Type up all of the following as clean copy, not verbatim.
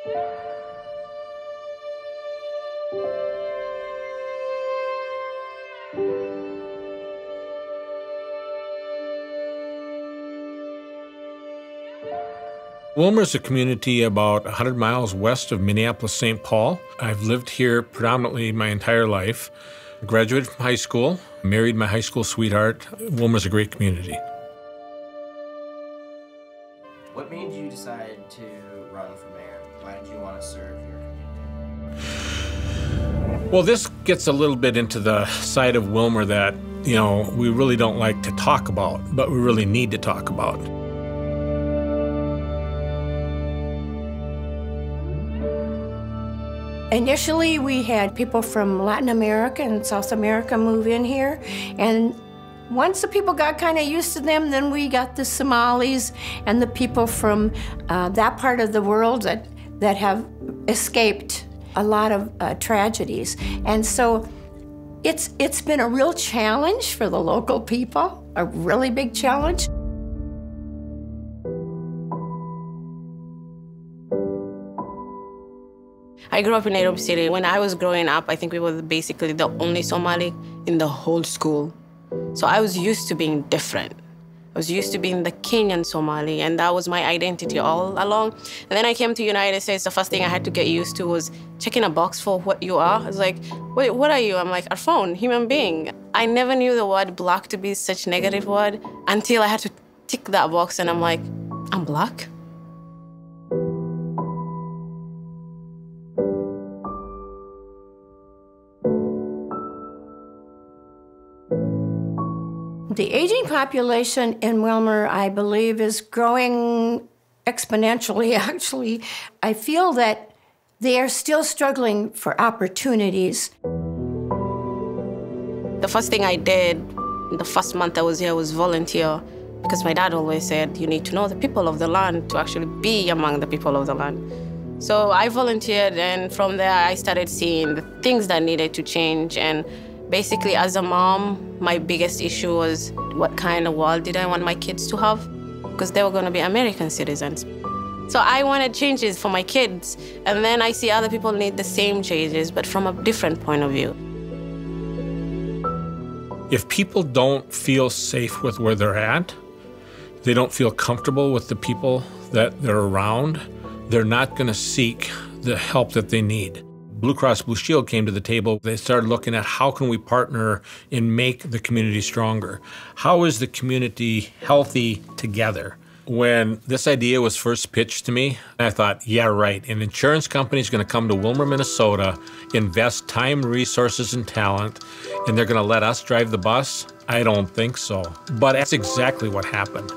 Willmar is a community about 100 miles west of Minneapolis-St. Paul. I've lived here predominantly my entire life. I graduated from high school, married my high school sweetheart. Willmar's a great community. What made you decide to run for mayor? Why did you want to serve your community? Well, this gets a little bit into the side of Willmar that, we really don't like to talk about, but we really need to talk about. Initially, we had people from Latin America and South America move in here, and once the people got kind of used to them, then we got the Somalis and the people from that part of the world that have escaped a lot of tragedies. And so it's been a real challenge for the local people, a really big challenge. I grew up in Nairobi City. When I was growing up, I think we were basically the only Somali in the whole school. So I was used to being different. I was used to being the Kenyan Somali, and that was my identity all along. And then I came to the United States. The first thing I had to get used to was checking a box for what you are. I was like, wait, what are you? I'm like, a phone, human being. I never knew the word black to be such a negative word until I had to tick that box, and I'm like, I'm black? The aging population in Willmar, I believe, is growing exponentially, actually. I feel that they are still struggling for opportunities. The first thing I did, the first month I was here, was volunteer, because my dad always said, you need to know the people of the land to actually be among the people of the land. So I volunteered, and from there I started seeing the things that needed to change. And basically, as a mom, my biggest issue was what kind of world did I want my kids to have? Because they were going to be American citizens. So I wanted changes for my kids, and then I see other people need the same changes, but from a different point of view. If people don't feel safe with where they're at, they don't feel comfortable with the people that they're around, they're not going to seek the help that they need. Blue Cross Blue Shield came to the table. They started looking at how can we partner and make the community stronger? How is the community healthy together? When this idea was first pitched to me, I thought, yeah, right. An insurance company is going to come to Willmar, Minnesota, invest time, resources, and talent, and they're going to let us drive the bus? I don't think so. But that's exactly what happened.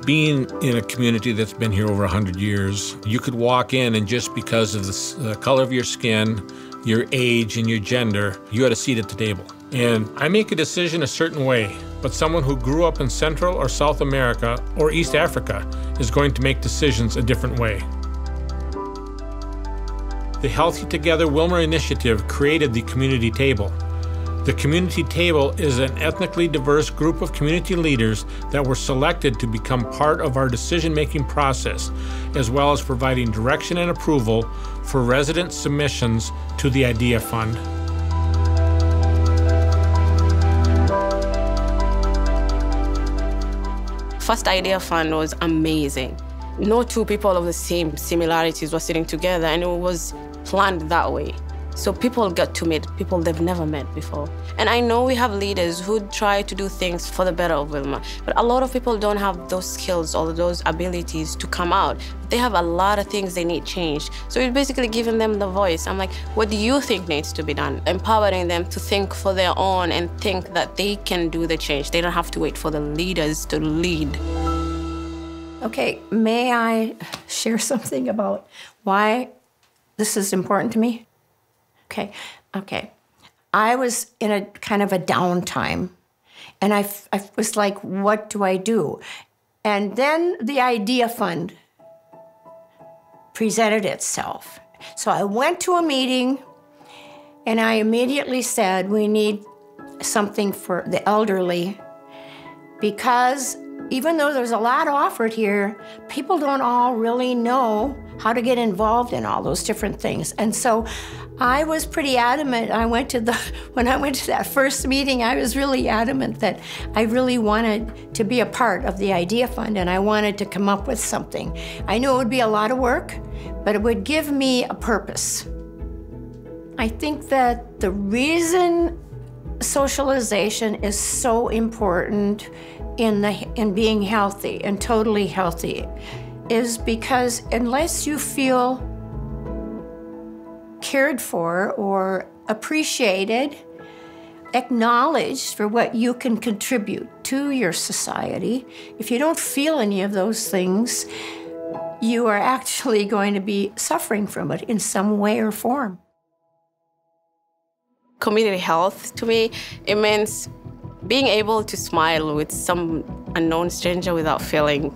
Being in a community that's been here over 100 years, you could walk in and just because of the color of your skin, your age, and your gender, you had a seat at the table. And I make a decision a certain way, but someone who grew up in Central or South America or East Africa is going to make decisions a different way. The Healthy Together Willmar initiative created the community table. The community table is an ethnically diverse group of community leaders that were selected to become part of our decision-making process, as well as providing direction and approval for resident submissions to the Idea Fund. First Idea Fund was amazing. No two people of the same similarities were sitting together, and it was planned that way. So people get to meet people they've never met before. And I know we have leaders who try to do things for the better of Willmar, but a lot of people don't have those skills or those abilities to come out. They have a lot of things they need changed. So it's basically giving them the voice. I'm like, what do you think needs to be done? Empowering them to think for their own and think that they can do the change. They don't have to wait for the leaders to lead. Okay, may I share something about why this is important to me? Okay. I was in a kind of a downtime, and I was like, what do I do? And then the Idea Fund presented itself. So I went to a meeting, and I immediately said, we need something for the elderly, because even though there's a lot offered here, people don't all really know how to get involved in all those different things. And so I was pretty adamant. When I went to that first meeting, I was really adamant that I really wanted to be a part of the Idea Fund, and I wanted to come up with something. I knew it would be a lot of work, but it would give me a purpose. I think that the reason socialization is so important in being healthy and totally healthy is because unless you feel cared for or appreciated, acknowledged for what you can contribute to your society, if you don't feel any of those things, you are actually going to be suffering from it in some way or form. Community health, to me, it means being able to smile with some unknown stranger without feeling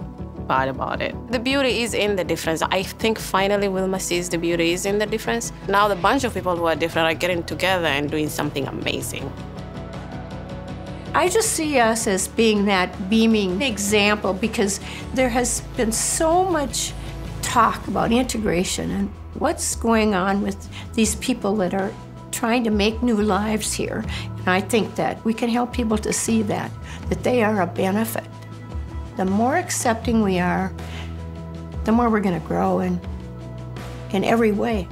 bad about it. The beauty is in the difference. I think finally Willmar sees the beauty is in the difference. Now the bunch of people who are different are getting together and doing something amazing. I just see us as being that beaming example because there has been so much talk about integration and what's going on with these people that are trying to make new lives here. And I think that we can help people to see that they are a benefit. The more accepting we are, the more we're going to grow in every way.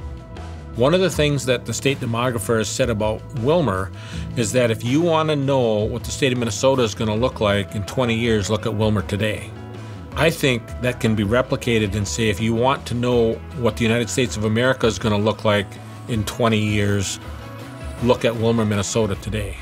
One of the things that the state demographer has said about Willmar is that if you want to know what the state of Minnesota is going to look like in 20 years, look at Willmar today. I think that can be replicated and say if you want to know what the United States of America is going to look like in 20 years, look at Willmar, Minnesota today.